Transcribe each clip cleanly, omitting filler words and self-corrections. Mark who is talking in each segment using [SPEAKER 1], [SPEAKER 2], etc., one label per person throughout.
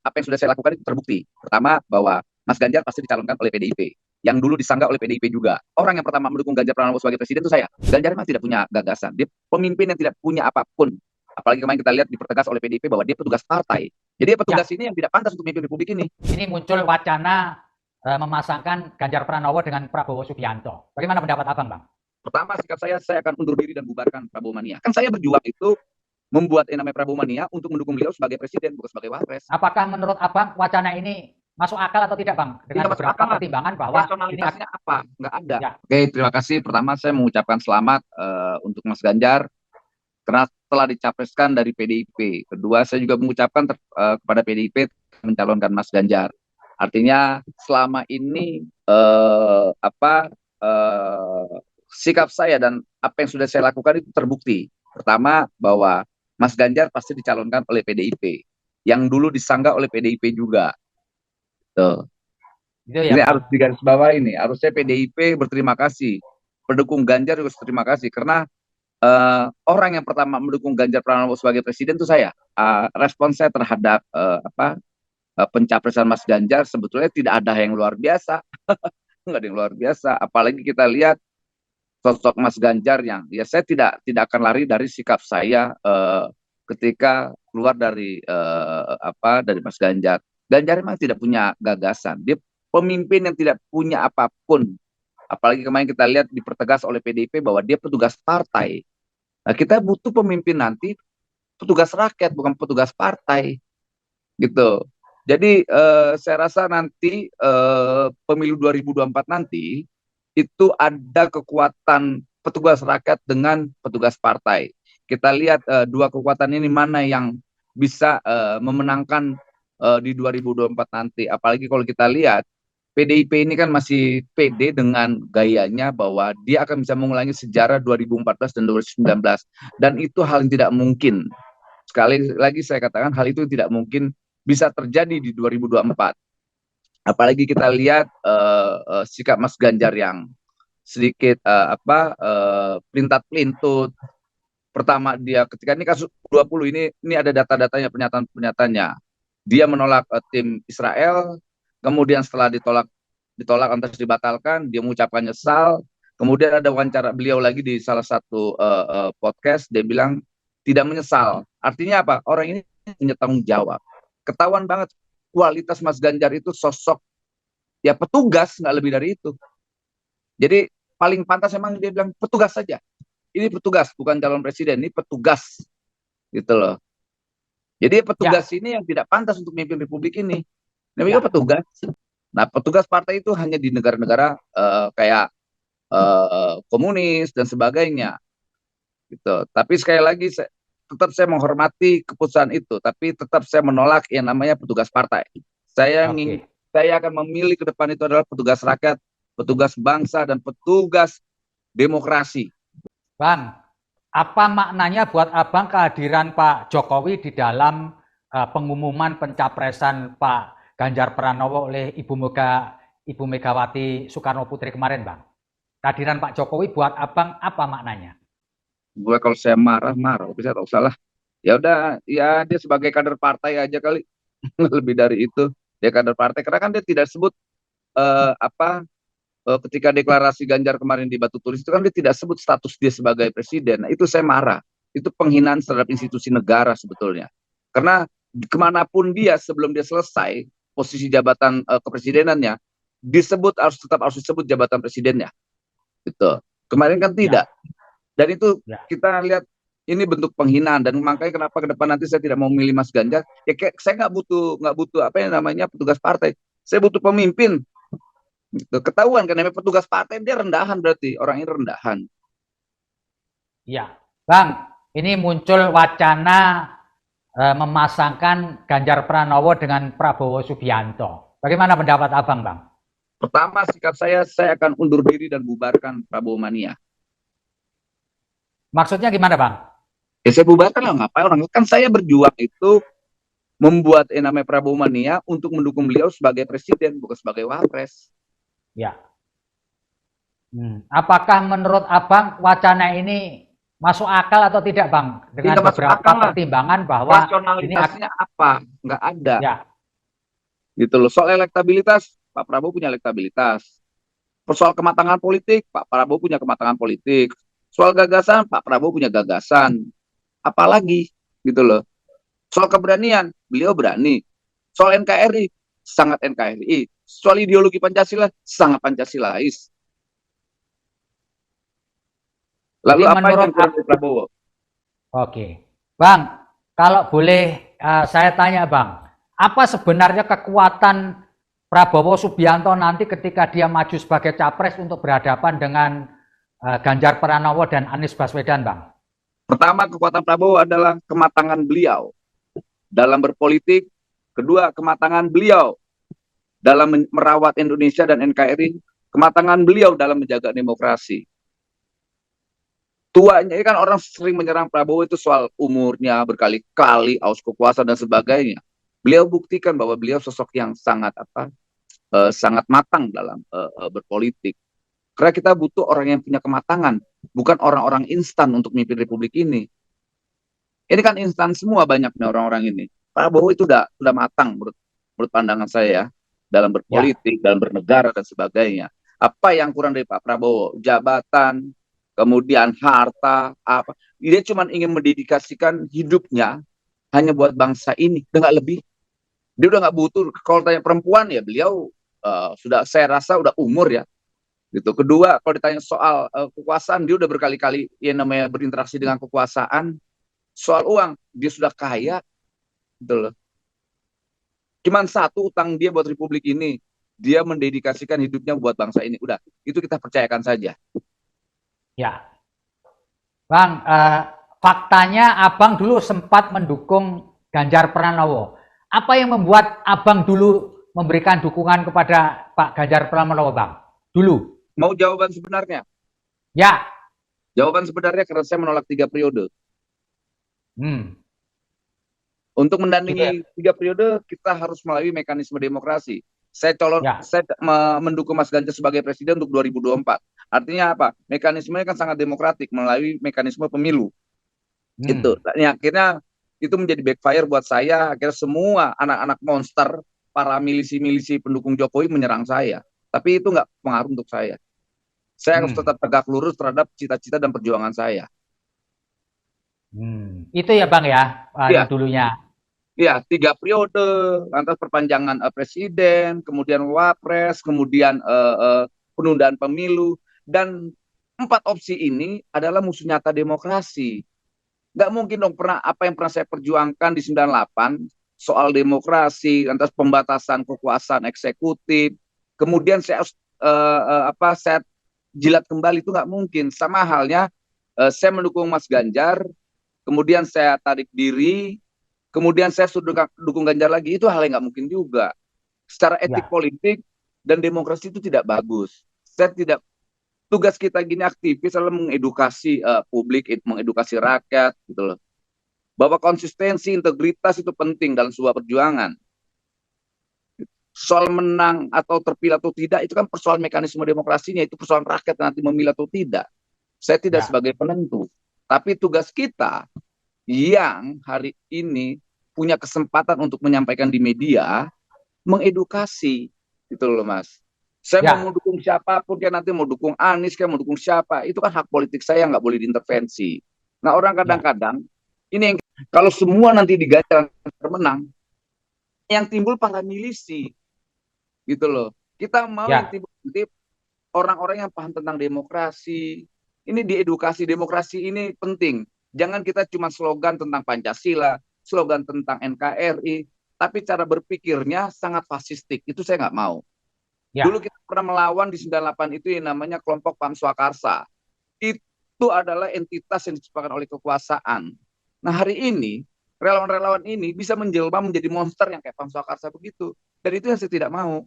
[SPEAKER 1] apa yang sudah saya lakukan itu terbukti. Pertama, bahwa Mas Ganjar pasti dicalonkan oleh PDIP. Yang dulu disanggah oleh PDIP juga. Orang yang pertama mendukung Ganjar Pranowo sebagai presiden itu saya. Ganjar memang tidak punya gagasan. Dia pemimpin yang tidak punya apapun. Apalagi kemarin kita lihat dipertegas oleh PDIP bahwa dia petugas partai. Jadi petugas
[SPEAKER 2] Ya,
[SPEAKER 1] ini yang tidak pantas untuk memimpin Republik ini.
[SPEAKER 2] ini muncul wacana memasangkan Ganjar Pranowo dengan Prabowo Subianto. Bagaimana pendapat Abang, Bang?
[SPEAKER 1] Pertama, sikap saya akan undur diri dan bubarkan Prabowo Mania. Kan saya berjuang itu membuat yang namanya Prabowo Mania untuk mendukung beliau sebagai presiden, bukan sebagai wapres.
[SPEAKER 2] Apakah menurut Abang wacana ini masuk akal atau tidak, Bang? Dengan
[SPEAKER 1] Tidak masuk
[SPEAKER 2] beberapa
[SPEAKER 1] akal.
[SPEAKER 2] pertimbangan bahwa ini
[SPEAKER 1] Rasionalitasnya apa? Nggak ada.
[SPEAKER 2] ya,
[SPEAKER 1] Oke, terima kasih. Pertama, saya mengucapkan selamat untuk Mas Ganjar karena telah dicapreskan dari PDIP. Kedua, saya juga mengucapkan kepada PDIP mencalonkan Mas Ganjar. Artinya selama ini sikap saya dan apa yang sudah saya lakukan itu terbukti. Pertama, bahwa Mas Ganjar pasti dicalonkan oleh PDIP. Yang dulu disanggah oleh PDIP juga. Tuh.
[SPEAKER 2] itu ya,
[SPEAKER 1] Ini
[SPEAKER 2] Bang.
[SPEAKER 1] harus digarisbawahi ini. Harusnya PDIP berterima kasih. Pendukung Ganjar juga berterima kasih. Karena orang yang pertama mendukung Ganjar Pranowo sebagai presiden itu saya. Respon saya terhadap pencapresan Mas Ganjar sebetulnya tidak ada yang luar biasa. Nggak ada yang luar biasa. Apalagi kita lihat sosok Mas Ganjar yang ya saya tidak akan lari dari sikap saya ketika keluar dari dari Mas Ganjar. Ganjar memang tidak punya gagasan. Dia pemimpin yang tidak punya apapun. Apalagi kemarin kita lihat dipertegas oleh PDIP bahwa dia petugas partai. Nah, kita butuh pemimpin nanti petugas rakyat bukan petugas partai gitu. Jadi saya rasa nanti pemilu 2024 nanti itu ada kekuatan petugas rakyat dengan petugas partai. Kita lihat dua kekuatan ini mana yang bisa memenangkan di 2024 nanti. Apalagi kalau kita lihat PDIP ini kan masih pede dengan gayanya bahwa dia akan bisa mengulangi sejarah 2014 dan 2019. Dan itu hal yang tidak mungkin. Sekali lagi saya katakan hal itu tidak mungkin bisa terjadi di 2024. Apalagi kita lihat sikap Mas Ganjar yang sedikit pelintat pelintut. Pertama dia ketika ini kasus 20 ini ada data-datanya pernyataan-pernyataannya. Dia menolak tim Israel, kemudian setelah ditolak lantas dibatalkan, dia mengucapkan nyesal. Kemudian ada wawancara beliau lagi di salah satu podcast, dia bilang tidak menyesal. Artinya apa? Orang ini punya tanggung jawab. Ketahuan banget kualitas Mas Ganjar itu sosok ya petugas, nggak lebih dari itu. Jadi paling pantas emang dia bilang petugas saja. Ini petugas, bukan calon presiden, ini petugas gitu loh. Jadi petugas
[SPEAKER 2] Ya,
[SPEAKER 1] ini yang tidak pantas untuk memimpin republik ini. Namanya
[SPEAKER 2] ya,
[SPEAKER 1] petugas. Nah, petugas partai itu hanya di negara-negara kayak komunis dan sebagainya gitu. Tapi sekali lagi tetap saya menghormati keputusan itu, tapi tetap saya menolak yang namanya petugas partai. Saya ingin
[SPEAKER 2] oke.
[SPEAKER 1] saya akan memilih ke depan itu adalah petugas rakyat, petugas bangsa dan petugas demokrasi.
[SPEAKER 2] Bang, apa maknanya buat Abang kehadiran Pak Jokowi di dalam pengumuman pencapresan Pak Ganjar Pranowo oleh Ibu Megawati Soekarno Putri kemarin, Bang? Kehadiran Pak Jokowi buat Abang apa maknanya?
[SPEAKER 1] Gue kalau saya marah-marah, tapi saya tahu salah. Ya udah, ya dia sebagai kader partai aja kali, lebih dari itu. Dia kader partai, karena kan dia tidak sebut ketika deklarasi Ganjar kemarin di Batu Tulis itu kan dia tidak sebut status dia sebagai presiden. Nah, itu saya marah. Itu penghinaan terhadap institusi negara sebetulnya. Karena kemanapun dia sebelum dia selesai posisi jabatan kepresidenannya disebut harus disebut jabatan presidennya. Gitu. Kemarin kan
[SPEAKER 2] Ya,
[SPEAKER 1] tidak. Dan itu
[SPEAKER 2] ya,
[SPEAKER 1] kita lihat ini bentuk penghinaan dan makanya kenapa ke depan nanti saya tidak mau memilih Mas Ganjar. Ya kayak, saya nggak butuh apa yang namanya petugas partai. Saya butuh pemimpin. Gitu. Ketahuan kan namanya petugas partai dia rendahan berarti orang ini rendahan.
[SPEAKER 2] ya. Bang, ini muncul wacana memasangkan Ganjar Pranowo dengan Prabowo Subianto. Bagaimana pendapat Abang, Bang?
[SPEAKER 1] Pertama sikap saya akan undur diri dan bubarkan Prabowo Mania.
[SPEAKER 2] Maksudnya gimana, Bang?
[SPEAKER 1] Ya saya bubarkan lah ngapain orang kan saya berjuang itu membuat yang namanya Prabowo Mania untuk mendukung beliau sebagai presiden bukan sebagai wapres.
[SPEAKER 2] Ya. Apakah menurut Abang wacana ini masuk akal atau tidak, Bang? Dengan
[SPEAKER 1] Tidak masuk
[SPEAKER 2] beberapa
[SPEAKER 1] akal lah.
[SPEAKER 2] pertimbangan bahwa ini
[SPEAKER 1] Rasionalitasnya apa? Nggak ada.
[SPEAKER 2] ya,
[SPEAKER 1] Gitu loh. Soal elektabilitas, Pak Prabowo punya elektabilitas. Soal kematangan politik, Pak Prabowo punya kematangan politik. Soal gagasan, Pak Prabowo punya gagasan. Apalagi gitu loh. Soal keberanian, beliau berani. Soal NKRI, sangat NKRI. Soal ideologi Pancasila, sangat Pancasilais. Lalu
[SPEAKER 2] Jadi
[SPEAKER 1] apa
[SPEAKER 2] menurut
[SPEAKER 1] yang kurang dari Prabowo?
[SPEAKER 2] Oke, Bang, kalau boleh saya tanya Bang, apa sebenarnya kekuatan Prabowo Subianto nanti ketika dia maju sebagai capres untuk berhadapan dengan Ganjar Pranowo dan Anies Baswedan, Bang?
[SPEAKER 1] Pertama, kekuatan Prabowo adalah kematangan beliau dalam berpolitik. Kedua, kematangan beliau dalam merawat Indonesia dan NKRI. Kematangan beliau dalam menjaga demokrasi. Tuanya kan orang sering menyerang Prabowo itu soal umurnya berkali-kali, aus kekuasaan dan sebagainya. Beliau buktikan bahwa beliau sosok yang sangat sangat matang dalam berpolitik. Karena kita butuh orang yang punya kematangan, bukan orang-orang instan untuk memimpin republik ini. Ini kan instan semua banyaknya orang-orang ini. Prabowo itu udah matang menurut pandangan saya dalam
[SPEAKER 2] Ya,
[SPEAKER 1] berpolitik, dalam bernegara dan sebagainya. Apa yang kurang dari Pak Prabowo? Jabatan, kemudian harta, apa? Dia cuma ingin mendedikasikan hidupnya hanya buat bangsa ini, udah nggak lebih. Dia udah nggak butuh. Kalau tanya perempuan ya beliau sudah, saya rasa udah umur ya. Gitu. Kedua, kalau ditanya soal kekuasaan, dia udah berkali-kali yang namanya berinteraksi dengan kekuasaan. Soal uang, dia sudah kaya, gitu loh. Cuman satu utang dia buat republik ini, dia mendedikasikan hidupnya buat bangsa ini. Udah, itu kita percayakan saja.
[SPEAKER 2] ya, Bang. Faktanya Abang dulu sempat mendukung Ganjar Pranowo. Apa yang membuat Abang dulu memberikan dukungan kepada Pak Ganjar Pranowo, Bang? Dulu.
[SPEAKER 1] Mau jawaban sebenarnya?
[SPEAKER 2] Ya.
[SPEAKER 1] Jawaban sebenarnya karena saya menolak 3 periode.
[SPEAKER 2] Hmm.
[SPEAKER 1] Untuk
[SPEAKER 2] Gitu ya.
[SPEAKER 1] menandingi 3 periode, kita harus melalui mekanisme demokrasi.
[SPEAKER 2] Ya.
[SPEAKER 1] Saya mendukung Mas Ganjar sebagai presiden untuk 2024. Artinya apa? Mekanismenya kan sangat demokratik melalui mekanisme pemilu. Itu.
[SPEAKER 2] Hmm.
[SPEAKER 1] Ya, akhirnya itu menjadi backfire buat saya. Akhirnya semua anak-anak monster, para milisi-milisi pendukung Jokowi menyerang saya. Tapi itu nggak pengaruh untuk saya. Saya harus
[SPEAKER 2] Hmm.
[SPEAKER 1] tetap tegak lurus terhadap cita-cita dan perjuangan saya.
[SPEAKER 2] Hmm. Itu ya Bang ya, yang
[SPEAKER 1] Iya,
[SPEAKER 2] dulunya.
[SPEAKER 1] ya 3 periode, lantas perpanjangan presiden, kemudian wapres, kemudian penundaan pemilu, dan 4 opsi ini adalah musuh nyata demokrasi. Nggak mungkin dong apa yang pernah saya perjuangkan di 98 soal demokrasi, lantas pembatasan kekuasaan eksekutif, kemudian saya jilat kembali, itu nggak mungkin. Sama halnya saya mendukung Mas Ganjar, kemudian saya tarik diri, kemudian saya sudah dukung Ganjar lagi, itu hal yang nggak mungkin juga. Secara etik
[SPEAKER 2] Ya,
[SPEAKER 1] politik dan demokrasi itu tidak bagus. Saya tidak Tugas kita gini aktivis adalah mengedukasi publik, mengedukasi rakyat, gitu loh. Bahwa konsistensi, integritas itu penting dalam sebuah perjuangan. Soal menang atau terpilih atau tidak itu kan persoalan mekanisme demokrasinya, itu persoalan rakyat nanti memilih atau tidak. Saya tidak
[SPEAKER 2] ya,
[SPEAKER 1] sebagai penentu. Tapi tugas kita yang hari ini punya kesempatan untuk menyampaikan di media, mengedukasi, gitu loh Mas. Saya mau
[SPEAKER 2] ya,
[SPEAKER 1] mendukung siapapun, kayak nanti mau dukung Anies, kayak mau dukung siapa, itu kan hak politik saya, nggak boleh diintervensi. Nah orang
[SPEAKER 2] ya,
[SPEAKER 1] kadang-kadang, ini yang kalau semua nanti digagal menang, yang timbul para milisi, gitu loh. Kita mau yang
[SPEAKER 2] ya,
[SPEAKER 1] timbul nanti orang-orang yang paham tentang demokrasi. Ini diedukasi, demokrasi ini penting. Jangan kita cuma slogan tentang Pancasila, slogan tentang NKRI, tapi cara berpikirnya sangat fasistik. Itu saya nggak mau. Dulu
[SPEAKER 2] ya,
[SPEAKER 1] kita pernah melawan di 98 itu yang namanya kelompok Pam Swakarsa. Itu adalah entitas yang diciptakan oleh kekuasaan. Nah hari ini, relawan-relawan ini bisa menjelma menjadi monster yang kayak Pam Swakarsa begitu. Dan itu yang saya tidak mau.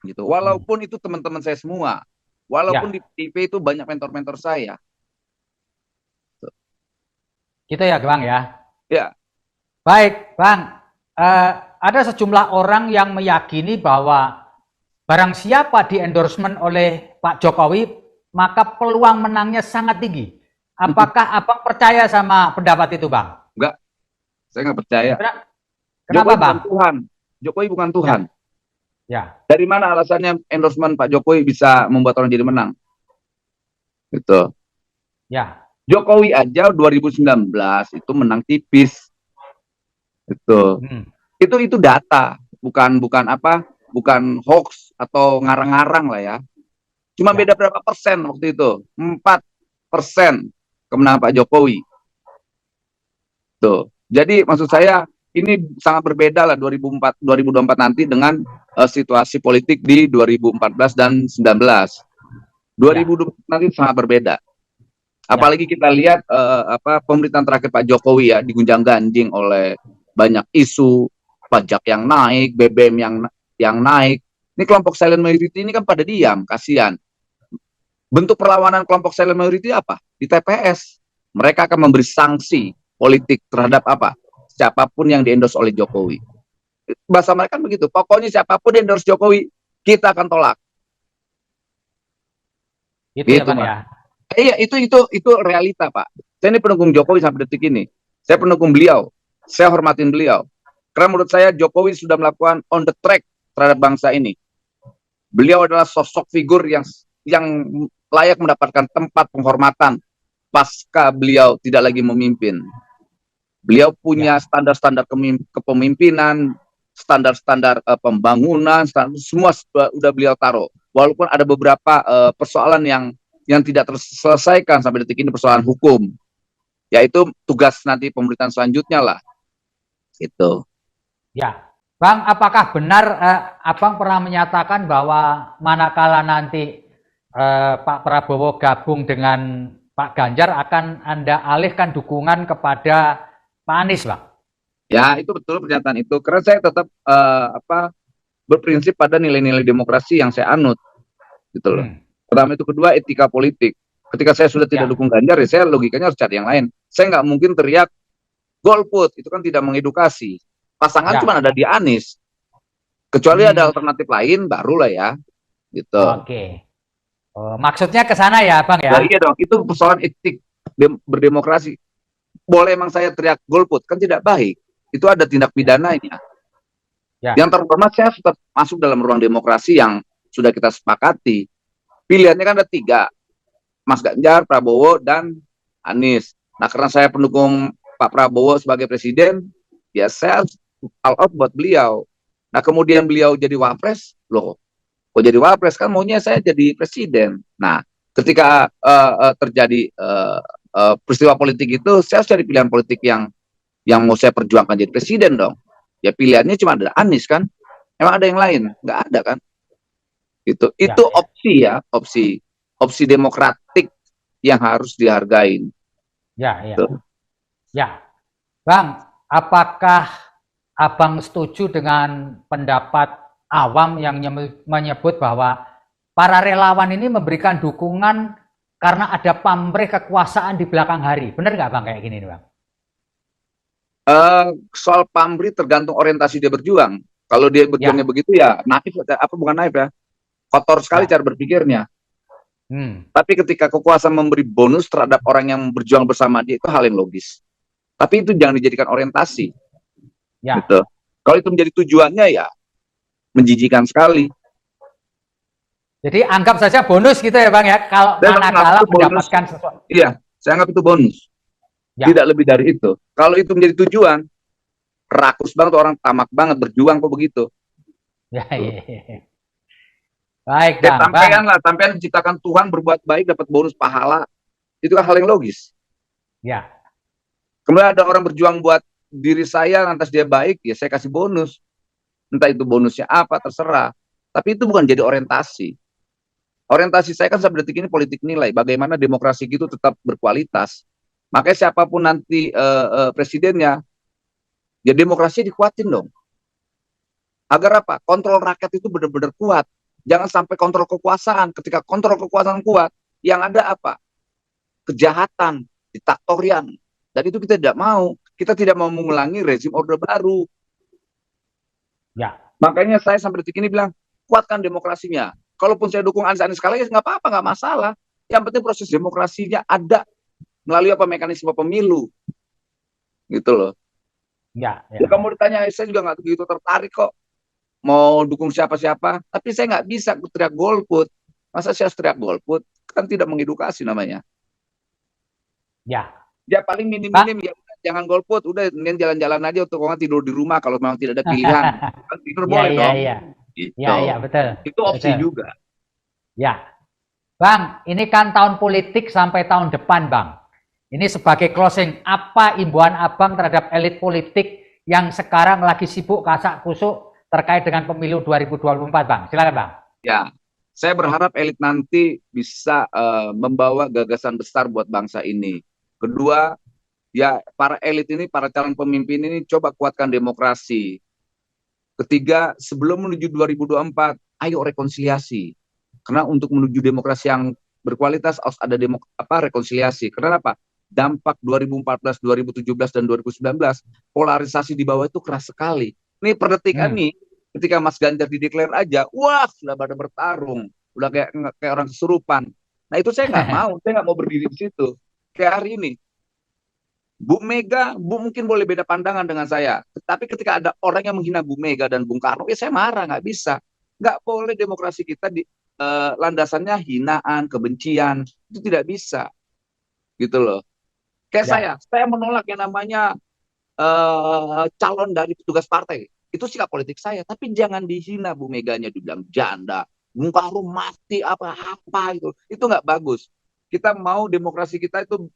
[SPEAKER 1] Gitu.
[SPEAKER 2] hmm,
[SPEAKER 1] Walaupun itu teman-teman saya semua. Walaupun di
[SPEAKER 2] ya,
[SPEAKER 1] TV itu banyak mentor-mentor saya.
[SPEAKER 2] gitu ya Bang ya.
[SPEAKER 1] Ya,
[SPEAKER 2] Baik Bang, ada sejumlah orang yang meyakini bahwa barang siapa di endorsement oleh Pak Jokowi, maka peluang menangnya sangat tinggi. Apakah Abang percaya sama pendapat itu Bang?
[SPEAKER 1] enggak, saya nggak percaya.
[SPEAKER 2] Kenapa
[SPEAKER 1] Jokowi bukan
[SPEAKER 2] Bang?
[SPEAKER 1] Tuhan. Jokowi bukan
[SPEAKER 2] Ya,
[SPEAKER 1] Tuhan.
[SPEAKER 2] Ya,
[SPEAKER 1] Dari mana alasannya endorsement Pak Jokowi bisa membuat orang jadi menang? Gitu.
[SPEAKER 2] ya.
[SPEAKER 1] Jokowi aja 2019 itu menang tipis. Gitu.
[SPEAKER 2] Hmm.
[SPEAKER 1] Itu data, bukan apa? Bukan hoax atau ngarang-ngarang lah ya. Cuma
[SPEAKER 2] Ya,
[SPEAKER 1] beda berapa persen waktu itu? 4% kemenangan Pak Jokowi. Tuh. Jadi maksud saya ini sangat berbeda lah 2024 nanti dengan situasi politik di 2014 dan 19.
[SPEAKER 2] ya,
[SPEAKER 1] 2024 nanti sangat berbeda.
[SPEAKER 2] ya,
[SPEAKER 1] Apalagi kita lihat apa pemerintahan terakhir Pak Jokowi ya digunjang-ganjing oleh banyak isu pajak yang naik, BBM yang naik. Ini kelompok silent majority ini kan pada diam, kasihan. Bentuk perlawanan kelompok silent majority apa? Di TPS. Mereka akan memberi sanksi politik terhadap apa? Siapapun yang di-endorse oleh Jokowi. Bahasa mereka kan begitu. Pokoknya siapapun di-endorse Jokowi, kita akan tolak.
[SPEAKER 2] itu ya
[SPEAKER 1] Gitu,
[SPEAKER 2] Bang
[SPEAKER 1] Mas.
[SPEAKER 2] ya.
[SPEAKER 1] Iya, itu realita, Pak. Saya ini pendukung Jokowi sampai detik ini. Saya pendukung beliau. Saya hormatin beliau. Karena menurut saya Jokowi sudah melakukan on the track terhadap bangsa ini. Beliau adalah sosok figur yang layak mendapatkan tempat penghormatan pasca beliau tidak lagi memimpin. Beliau
[SPEAKER 2] Ya,
[SPEAKER 1] punya standar-standar kepemimpinan, standar-standar pembangunan, semua sudah beliau taruh. Walaupun ada beberapa persoalan yang tidak terselesaikan sampai detik ini, persoalan hukum, yaitu tugas nanti pemerintahan selanjutnya lah. Itu.
[SPEAKER 2] ya. Bang, apakah benar Abang pernah menyatakan bahwa manakala nanti Pak Prabowo gabung dengan Pak Ganjar akan Anda alihkan dukungan kepada Pak Anies, Bang?
[SPEAKER 1] Ya, itu betul pernyataan itu. Karena saya tetap apa berprinsip pada nilai-nilai demokrasi yang saya anut, gitu loh.
[SPEAKER 2] Hmm.
[SPEAKER 1] Pertama itu, kedua etika politik. Ketika saya sudah tidak
[SPEAKER 2] Ya,
[SPEAKER 1] dukung Ganjar, ya saya logikanya harus cari yang lain. Saya nggak mungkin teriak golput, itu kan tidak mengedukasi. Pasangan cuma
[SPEAKER 2] ya.
[SPEAKER 1] ada di Anies. Kecuali ada
[SPEAKER 2] Hmm.
[SPEAKER 1] alternatif lain, barulah ya, gitu.
[SPEAKER 2] Oke. Oh, maksudnya ke sana ya, Bang
[SPEAKER 1] Ya
[SPEAKER 2] ya?
[SPEAKER 1] iya dong, itu persoalan etik berdemokrasi. Boleh emang saya teriak golput, kan tidak baik. Itu ada tindak
[SPEAKER 2] Ya,
[SPEAKER 1] pidananya. Yang
[SPEAKER 2] ya,
[SPEAKER 1] terhormat saya tetap masuk dalam ruang demokrasi yang sudah kita sepakati. Pilihannya kan ada tiga, Mas Ganjar, Prabowo, dan Anies. Nah, karena saya pendukung Pak Prabowo sebagai presiden, ya saya all out buat beliau. Nah, kemudian beliau jadi wapres, loh, kok jadi wapres, kan maunya saya jadi presiden. Nah, ketika terjadi peristiwa politik itu, saya harus cari pilihan politik yang mau saya perjuangkan jadi presiden dong. Ya pilihannya cuma ada Anies kan, emang ada yang lain? Nggak ada kan? Itu
[SPEAKER 2] ya, ya,
[SPEAKER 1] opsi ya, opsi demokratik yang harus dihargai.
[SPEAKER 2] ya, ya,
[SPEAKER 1] Tuh.
[SPEAKER 2] ya. Bang, apakah Abang setuju dengan pendapat awam yang menyebut bahwa para relawan ini memberikan dukungan karena ada pamrih kekuasaan di belakang hari? Benar nggak Bang kayak gini nih Bang?
[SPEAKER 1] Soal pamrih tergantung orientasi dia berjuang. Kalau dia berjuangnya
[SPEAKER 2] Ya,
[SPEAKER 1] begitu ya naif, apa bukan naif ya, kotor sekali
[SPEAKER 2] ya.
[SPEAKER 1] cara berpikirnya.
[SPEAKER 2] Hmm,
[SPEAKER 1] Tapi ketika kekuasaan memberi bonus terhadap orang yang berjuang bersama dia, itu hal yang logis. Tapi itu jangan dijadikan orientasi,
[SPEAKER 2] ya.
[SPEAKER 1] gitu. Kalau itu menjadi tujuannya ya menjijikan sekali.
[SPEAKER 2] Jadi anggap saja bonus gitu ya Bang ya, kalau
[SPEAKER 1] Saya menganggap
[SPEAKER 2] manakala
[SPEAKER 1] itu bonus.
[SPEAKER 2] mendapatkan sesuatu.
[SPEAKER 1] Iya, saya anggap itu bonus. Tidak
[SPEAKER 2] Ya,
[SPEAKER 1] lebih dari itu. Kalau itu menjadi tujuan, rakus banget orang, tamak banget berjuang kok begitu.
[SPEAKER 2] ya,
[SPEAKER 1] Tuh.
[SPEAKER 2] ya, ya. Baik
[SPEAKER 1] Ya
[SPEAKER 2] Bang, Bang.
[SPEAKER 1] sampean lah, sampean diciptakan Tuhan berbuat baik dapat bonus pahala. Itu kan hal yang logis.
[SPEAKER 2] Ya,
[SPEAKER 1] Kemudian ada orang berjuang buat diri saya, lantas dia baik, ya saya kasih bonus. Entah itu bonusnya apa, terserah. Tapi itu bukan jadi orientasi. Orientasi saya kan sampai detik ini politik nilai. Bagaimana demokrasi itu tetap berkualitas. Makanya siapapun nanti presidennya, ya demokrasi dikuatin dong. Agar apa? Kontrol rakyat itu benar-benar kuat. Jangan sampai kontrol kekuasaan. Ketika kontrol kekuasaan kuat, yang ada apa? Kejahatan, diktatorian. Dan itu kita tidak mau. Kita tidak mau mengulangi rezim orde baru.
[SPEAKER 2] ya,
[SPEAKER 1] Makanya saya sampai detik ini bilang, kuatkan demokrasinya. Kalaupun saya dukung Anies sekali, ya nggak apa-apa, nggak masalah. Yang penting proses demokrasinya ada melalui apa mekanisme pemilu, gitu loh.
[SPEAKER 2] ya,
[SPEAKER 1] Ya
[SPEAKER 2] ya,
[SPEAKER 1] kamu ditanya, saya juga nggak begitu tertarik kok. mau dukung siapa-siapa, tapi saya nggak bisa teriak golput. Masa saya harus teriak golput? Kan tidak mengedukasi namanya.
[SPEAKER 2] Ya,
[SPEAKER 1] Ya paling
[SPEAKER 2] Pak.
[SPEAKER 1] minim-minim ya udah, jangan golput, udah mending jalan-jalan aja untuk orang tidur di rumah kalau memang tidak ada pilihan. Kan tidur
[SPEAKER 2] Iya,
[SPEAKER 1] boleh
[SPEAKER 2] iya,
[SPEAKER 1] dong.
[SPEAKER 2] iya. Iya,
[SPEAKER 1] Gitu.
[SPEAKER 2] iya, betul.
[SPEAKER 1] Itu opsi
[SPEAKER 2] Betul.
[SPEAKER 1] juga.
[SPEAKER 2] Ya. Bang, ini kan tahun politik sampai tahun depan, Bang. Ini sebagai closing, apa imbauan Abang terhadap elit politik yang sekarang lagi sibuk kasak kusuk terkait dengan pemilu 2024, Bang? Silakan, Bang.
[SPEAKER 1] Ya, saya berharap elit nanti bisa membawa gagasan besar buat bangsa ini. Kedua, ya para elit ini, para calon pemimpin ini coba kuatkan demokrasi. Ketiga, sebelum menuju 2024, ayo rekonsiliasi. Karena untuk menuju demokrasi yang berkualitas harus ada rekonsiliasi. Karena apa? Dampak 2014, 2017, dan 2019, polarisasi di bawah itu keras sekali. Ini per detik
[SPEAKER 2] Hmm.
[SPEAKER 1] nih, ketika Mas Ganjar dideklar aja, wah sudah pada bertarung. Udah kayak orang kesurupan. Nah itu saya nggak mau berdiri di situ. Kayak hari ini, Bu Mega, Bu mungkin boleh beda pandangan dengan saya. Tapi ketika ada orang yang menghina Bu Mega dan Bung Karno, ya saya marah, nggak bisa. Nggak boleh demokrasi kita di landasannya hinaan, kebencian. Itu tidak bisa. Gitu loh. Kayak
[SPEAKER 2] Ya,
[SPEAKER 1] saya menolak yang namanya calon dari petugas partai. Itu sikap politik saya. Tapi jangan dihina Bu Meganya, dibilang janda. Bung Karno mati apa-apa itu. Itu nggak bagus. Kita mau demokrasi kita itu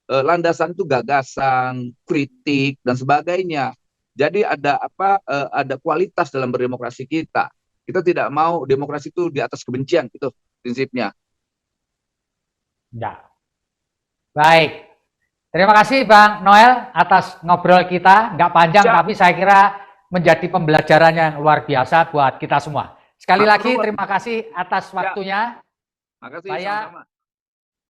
[SPEAKER 1] landasan itu gagasan, kritik dan sebagainya. Jadi ada kualitas dalam berdemokrasi kita. Kita tidak mau demokrasi itu di atas kebencian itu prinsipnya.
[SPEAKER 2] ya. Baik. Terima kasih Bang Noel atas ngobrol kita. Nggak panjang,
[SPEAKER 1] Siap.
[SPEAKER 2] tapi saya kira menjadi pembelajaran yang luar biasa buat kita semua. Sekali lagi terima kasih atas waktunya.
[SPEAKER 1] Makasih
[SPEAKER 2] Saya
[SPEAKER 1] sama-sama.